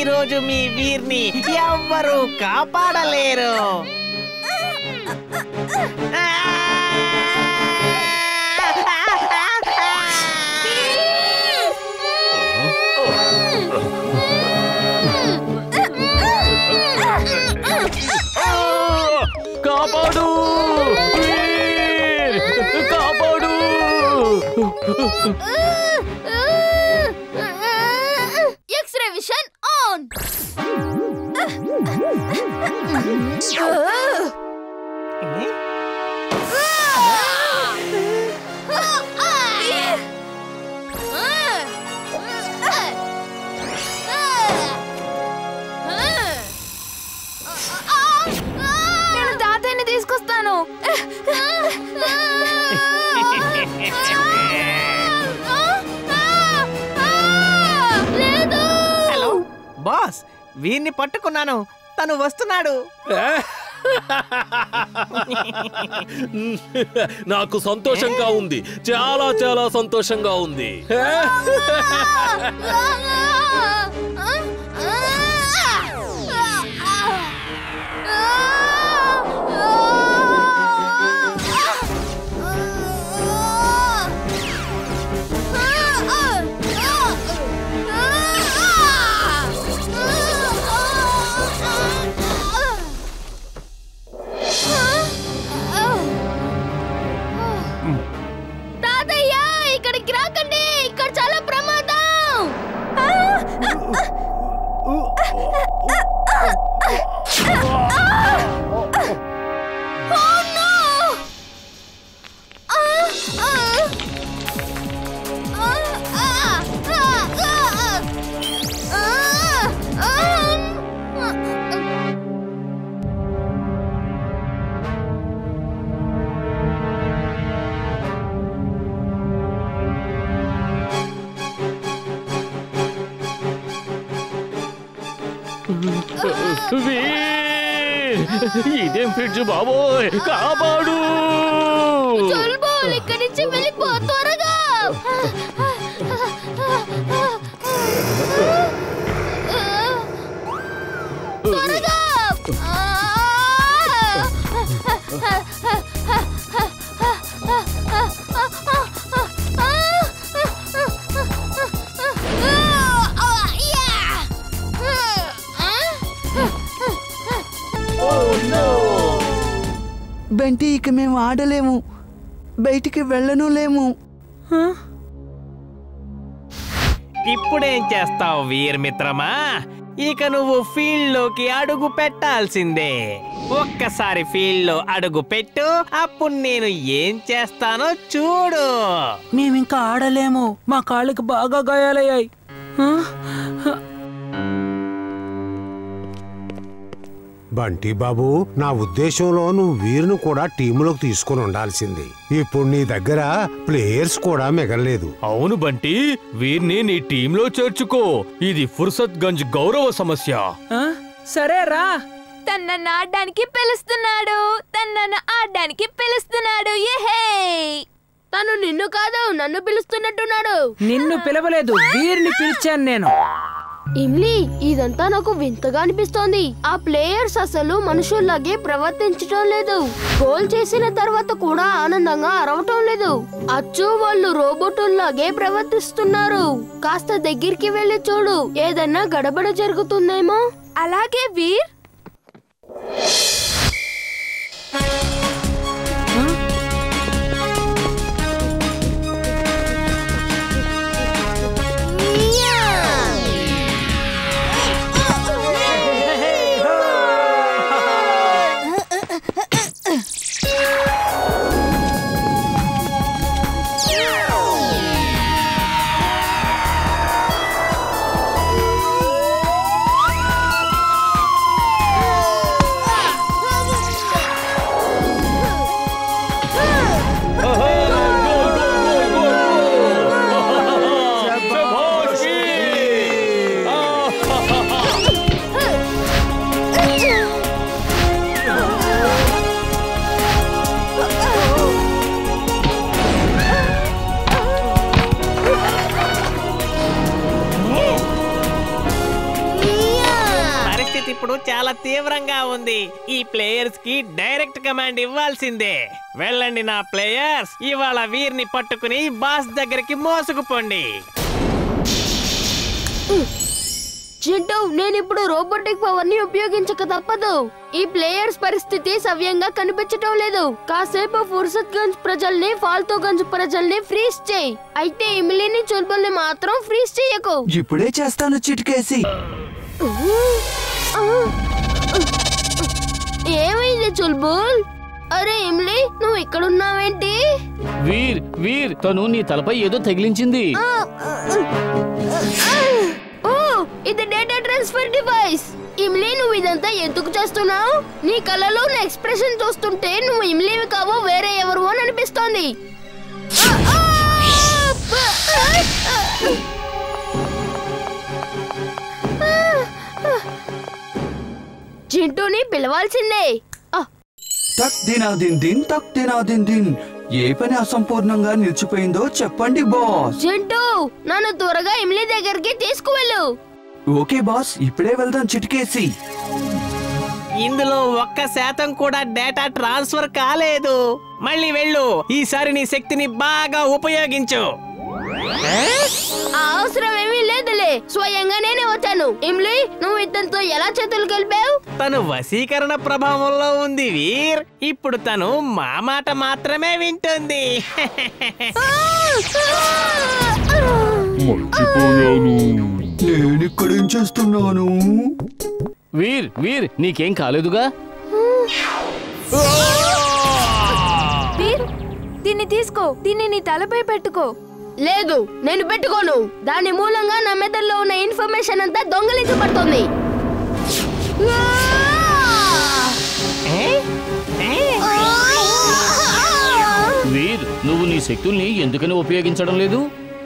రోజు మీ వీర్ని ఎవ్వరూ కాపాడలేరు. కాపాడు, కాపాడు. X ray vision on. నేను తాతయ్యని తీసుకొస్తాను. హలో బాస్, వీర్ని పట్టుకున్నాను. తను వస్తున్నాడు. నాకు సంతోషంగా ఉంది, చాలా చాలా సంతోషంగా ఉంది. తాతయ్య, ఇక్కడికి రాకండి, ఇక్కడ చాలా ప్రమాదం. ఇదేం ఫ్రిడ్జ్ బాబోయ్, కాపాడు. ఇక్కడి నుంచి వెళ్ళిపో త్వరగా. త్వరగా. బంటి, ఇక మేము ఆడలేము, బయటికి వెళ్ళను లేము. ఇప్పుడేం చేస్తావు వీర్ మిత్రమా? ఇక నువ్వు ఫీల్డ్ లోకి అడుగు పెట్టాల్సిందే. ఒక్కసారి ఫీల్డ్ లో అడుగు పెట్టు, అప్పుడు నేను ఏం చేస్తానో చూడు. మేమింకా ఆడలేము, మా కాళ్ళకి బాగా గాయాలయ్యాయి. బంటి బాబు, నా ఉద్దేశంలో నువ్వు వీరును కూడా టీములోకి తీసుకుని ఉండాల్సింది. ఇప్పుడు నీ దగ్గర ప్లేయర్స్ కూడా మిగలలేదు. అవును బంటి, వీర్ని నీ టీంలో చేర్చుకో. ఇది ఫుర్సత్ గంజ్ గౌరవ సమస్య. సరే రా. తనను ఆడడానికి పిలుస్తున్నాడు, తనను ఆడడానికి పిలుస్తున్నాడు. తను నిన్ను కాదు, నన్ను పిలుస్తున్నట్టున్నాడు. నిన్ను పిలవలేదు, వీరిని పిలిచాను నేను. ఇమ్లీ, ఇదంతా నాకు వింతగా అనిపిస్తోంది. ఆ ప్లేయర్స్ అసలు మనుషుల్లాగే ప్రవర్తించడం లేదు. గోల్ చేసిన తర్వాత కూడా ఆనందంగా అరవటం లేదు. అచ్చు వాళ్ళు రోబోటుల్లాగే ప్రవర్తిస్తున్నారు. కాస్త దగ్గరికి వెళ్ళి చూడు, ఏదన్నా గడబడ జరుగుతుందేమో. అలాగే వీర్. పరిస్థితి ఇప్పుడు చాలా తీవ్రంగా ఉంది. ఈ ప్లేయర్స్ కి డైరెక్ట్ కమాండ్ ఇవ్వాల్సిందే. వెళ్ళండి నా ప్లేయర్స్, ఇవాళ వీర్ని పట్టుకుని బాస్ దగ్గరికి మోసుకుపోండి. చింటూ, నేను ఇప్పుడు రోబోటిక్ పవర్ ని ఉపయోగించక తప్పదు. ఈ ప్లేయర్స్ పరిస్థితి సవ్యంగా కనిపించటం లేదు. కాసేపు ఫుర్సత్ గంజ్ ప్రజల్ని, ఫాల్తూ గంజ్ ప్రజల్ని ఫ్రీజ్ చేయి. అయితే ఇమిలీని, చుల్బుల్ని మాత్రం ఫ్రీజ్ చేయకు. ఇప్పుడే చేస్తాను చిటికేసి. ఏమైంది చుల్బుల్? అరే ఇమ్లీ, నువ్వు ఇక్కడున్నావేంటి? వీర్ తను నీ తలపై ఏదో తగిలించింది. ఓ, ఇది డేటా ట్రాన్స్ఫర్ డివైస్. ఇమ్లీ, నువ్వు ఇదంతా ఎందుకు చేస్తున్నావు? నీ కళ్ళలో నా ఎక్స్ప్రెషన్ చూస్తుంటే నువ్వు ఇమ్లీవి కావో వేరే ఎవరు అని అనిపిస్తోంది. చింటూని పిలవాల్సిందే. టక్ దినాదిన్ దిన్, టక్ దినాదిన్ దిన్. ఏ పని అసంపూర్ణంగా నిలిచిపోయిందో చెప్పండి బాస్. చింటూ, నన్ను త్వరగా ఇమ్లీ దగ్గరికి తీసుకువెళ్ళు. ఓకే బాస్, ఇప్పుడే వెళ్దాం చిటికేసి. ఇందులో 1% కూడా డేటా ట్రాన్స్ఫర్ కాలేదు. మళ్ళీ వెళ్ళు, ఈసారి నీ శక్తిని బాగా ఉపయోగించు. అవసరం ఏమీ లేదులే, స్వయంగా నేనే వచ్చాను. ఇమ్లీ, నువ్వు ఇతనితో ఎలా చేతులు కలిపావు? తను వశీకరణ ప్రభావంలో ఉంది వీర్. ఇప్పుడు తను మా మాట మాత్రమే వింటుంది. నేను ఇక్కడేం చేస్తున్నాను? వీర్ నీకేం కాలేదుగా? వీర్, దీన్ని తీసుకో. దీన్ని నీ తలపై పెట్టుకో. లేదు, నేను పెట్టుకోను. దాని మూలంగా నా మెదడులో ఉన్న ఇన్ఫర్మేషన్ అంతా దొంగలించబడుతుంది. వీర్, నువ్వు నీ శక్తుల్ని ఎందుకని ఉపయోగించడం లేదు?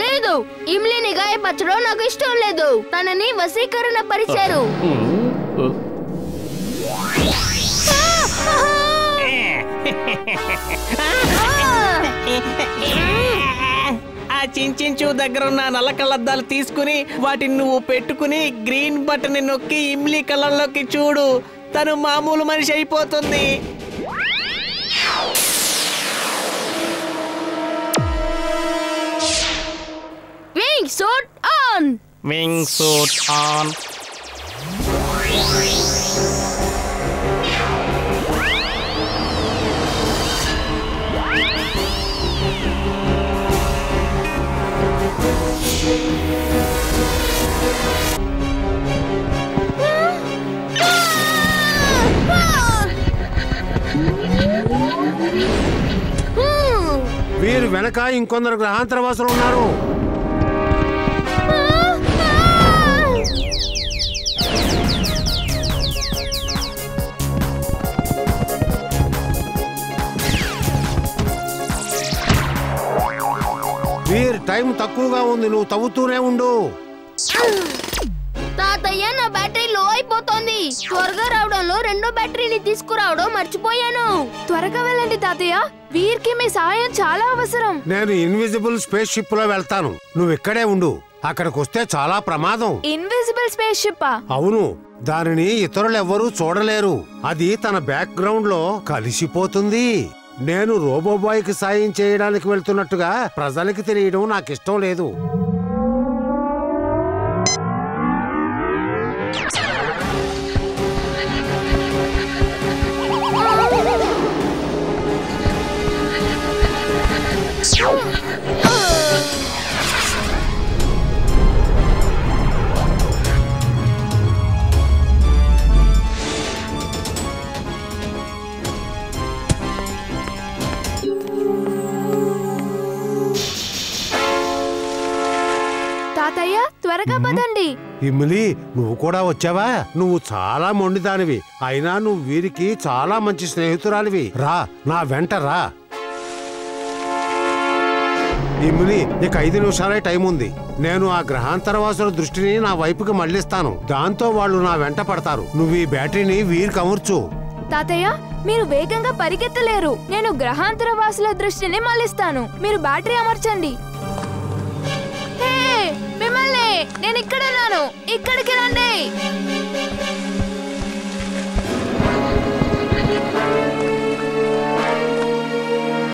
లేదు, ఇమ్లీని గాయపరచడం నాకు ఇష్టం లేదు. తనని వశీకరణ పరిచారు. ఆ చించించు దగ్గర ఉన్న నల్ల కళ్ళద్దాలు తీసుకుని వాటిని నువ్వు పెట్టుకుని గ్రీన్ బటన్ నొక్కి ఇమ్లీ కళ్ళల్లోకి చూడు. తను మామూలు మనిషి అయిపోతుంది. Wing suit on. Wing suit on. వీరు వెనక ఇంకొందరు గ్రహాంతరవాసులు ఉన్నారు. వీర్, టైం తక్కువగా ఉంది, నువ్వు తవ్వుతూనే ఉండు. తాతయ్య, నా బ్యాటరీ లో అయిపోతోంది. త్వరగా రావడంలో రెండో బ్యాటరీని తీసుకురావడం మర్చిపోయాను. త్వరగా వెళ్ళండి తాతయ్య. వీర్కి మీ సహాయం చాలా అవసరం. నేను ఇన్విజిబుల్ స్పేస్ షిప్ లో వెళ్తాను, నువ్వు ఇక్కడే ఉండు. అక్కడికి వస్తే చాలా ప్రమాదం. ఇన్విజిబుల్ స్పేస్ షిప్పా? అవును, దానిని ఇతరులెవ్వరూ చూడలేరు. అది తన బ్యాక్ గ్రౌండ్ లో కలిసిపోతుంది. నేను రోబోబాయ్ కి సాయం చేయడానికి వెళ్తున్నట్టుగా ప్రజలకి తెలియడం నాకిష్టం లేదు. తాతయ్య, త్వరగా పదండి. ఇమ్లీ, నువ్వు కూడా వచ్చావా? నువ్వు చాలా మొండిదానివి, అయినా నువ్వు వీరికి చాలా మంచి స్నేహితురాలివి. రా, నా వెంట రా. ఇమ్లీ, ఇక 5 నిమిషాలే టైం ఉంది. నేను ఆ గ్రహాంతరవాసుల దృష్టిని నా వైపుకి మళ్లిస్తాను. దాంతో వాళ్ళు నా వెంట పడతారు. నువ్వు ఈ బ్యాటరీని వీరికి అమర్చు. తాతయ్య, మీరు వేగంగా పరిగెత్తలేరు. నేను గ్రహాంతర వాసుల దృష్టిని మళ్ళిస్తాను. మీరు బ్యాటరీ అమర్చండి. హే, మిమ్మల్ని! నేను ఇక్కడున్నాను, ఇక్కడికి రండి.